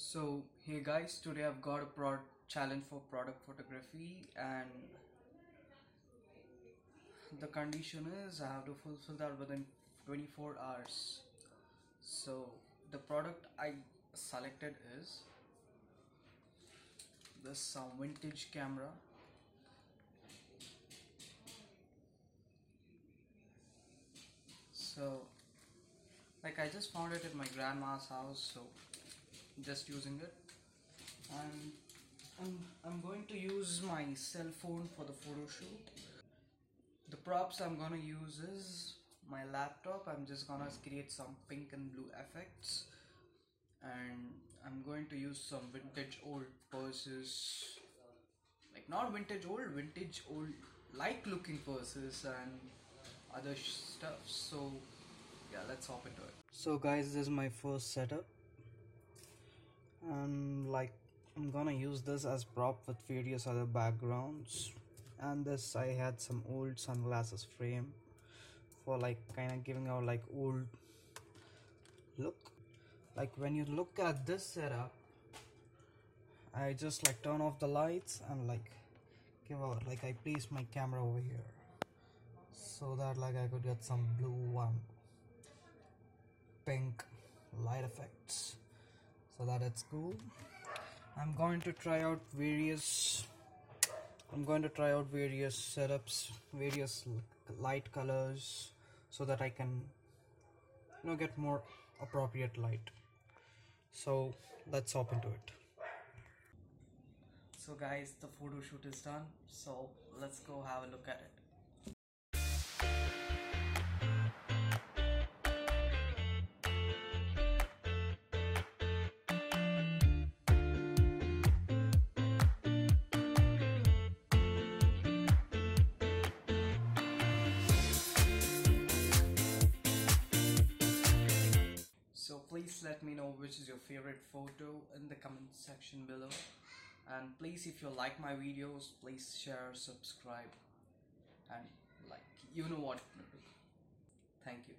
So hey guys, today I've got a challenge for product photography, and the condition is I have to fulfill that within 24 hours. So the product I selected is this vintage camera. So I just found it at my grandma's house, so just using it, and I'm going to use my cell phone for the photo shoot. The props I'm gonna use is my laptop. I'm just gonna create some pink and blue effects, and I'm going to use some vintage old purses, like not vintage old like looking purses and other stuff. So yeah, let's hop into it. So guys, this is my first setup, and I'm gonna use this as prop with various other backgrounds. And this, I had some old sunglasses frame for kind of giving out old look. Like when you look at this setup, I just turn off the lights and give out I place my camera over here so that I could get some blue and pink light effects, so that it's cool. I'm going to try out various setups, various light colors, so that I can get more appropriate light. So let's hop into it. So guys, the photo shoot is done, so let's go have a look at it. So please let me know which is your favorite photo in the comment section below, and please, if you like my videos, please share, subscribe, and you know what to do. Thank you.